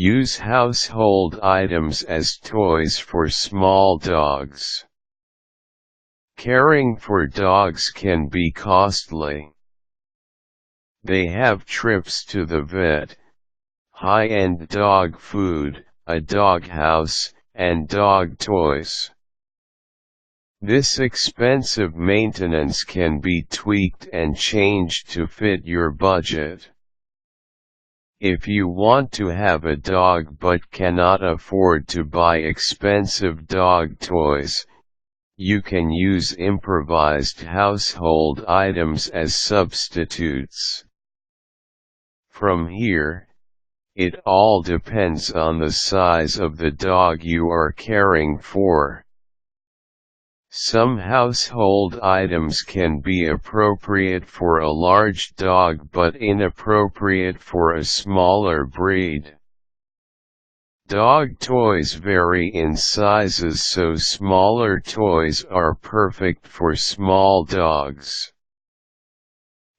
Use household items as toys for small dogs. Caring for dogs can be costly. They have trips to the vet, high-end dog food, a doghouse, and dog toys. This expensive maintenance can be tweaked and changed to fit your budget. If you want to have a dog but cannot afford to buy expensive dog toys, you can use improvised household items as substitutes. From here, it all depends on the size of the dog you are caring for. Some household items can be appropriate for a large dog but inappropriate for a smaller breed. Dog toys vary in sizes, so smaller toys are perfect for small dogs.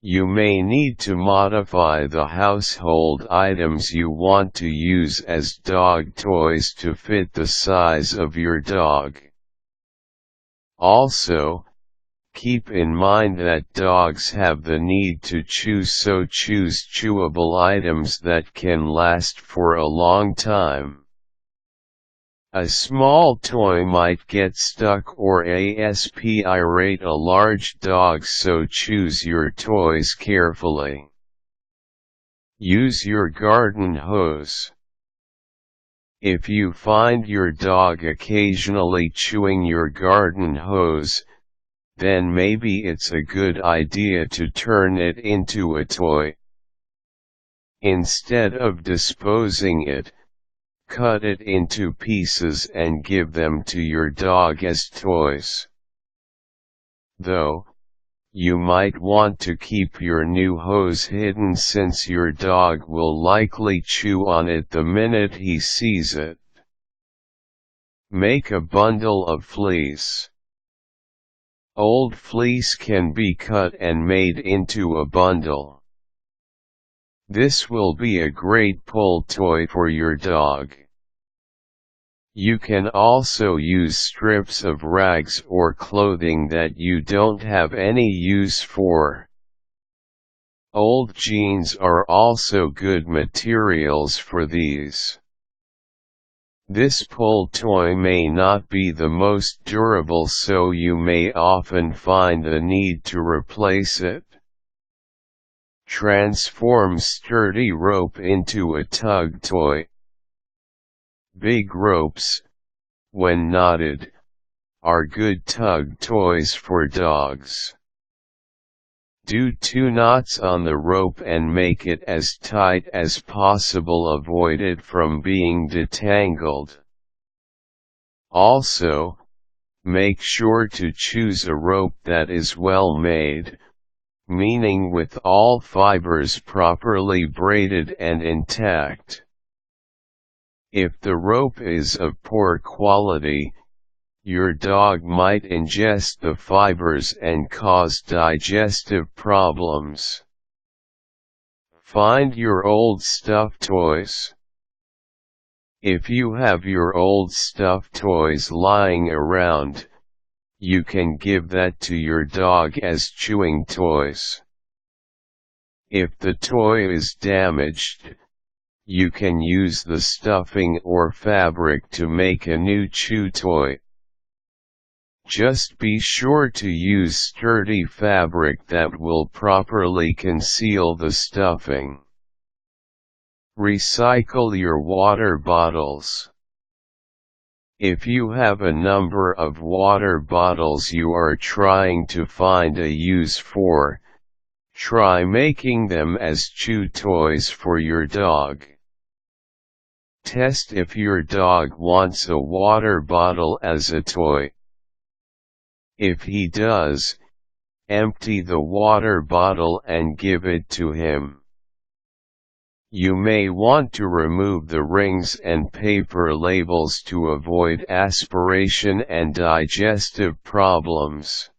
You may need to modify the household items you want to use as dog toys to fit the size of your dog. Also, keep in mind that dogs have the need to chew, so choose chewable items that can last for a long time. A small toy might get stuck or aspirate a large dog, so choose your toys carefully. Use your garden hose. If you find your dog occasionally chewing your garden hose, then maybe it's a good idea to turn it into a toy. Instead of disposing it, cut it into pieces and give them to your dog as toys. Though, you might want to keep your new hose hidden, since your dog will likely chew on it the minute he sees it. Make a bundle of fleece. Old fleece can be cut and made into a bundle. This will be a great pull toy for your dog. You can also use strips of rags or clothing that you don't have any use for. Old jeans are also good materials for these. This pull toy may not be the most durable, so you may often find the need to replace it. Transform sturdy rope into a tug toy. Big ropes, when knotted, are good tug toys for dogs. Do 2 knots on the rope and make it as tight as possible. Avoid it from being detangled. Also, make sure to choose a rope that is well made, meaning with all fibers properly braided and intact. If the rope is of poor quality, your dog might ingest the fibers and cause digestive problems. Find your old stuffed toys. If you have your old stuffed toys lying around, you can give that to your dog as chewing toys. If the toy is damaged, you can use the stuffing or fabric to make a new chew toy. Just be sure to use sturdy fabric that will properly conceal the stuffing. Recycle your water bottles. If you have a number of water bottles you are trying to find a use for, try making them as chew toys for your dog. Test if your dog wants a water bottle as a toy. If he does, empty the water bottle and give it to him. You may want to remove the rings and paper labels to avoid aspiration and digestive problems.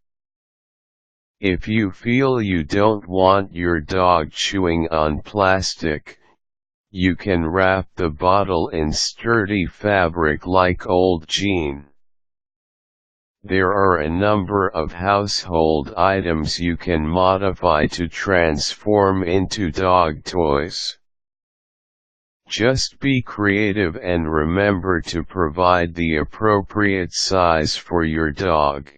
If you feel you don't want your dog chewing on plastic, You can wrap the bottle in sturdy fabric like old jean. There are a number of household items you can modify to transform into dog toys. Just be creative and remember to provide the appropriate size for your dog.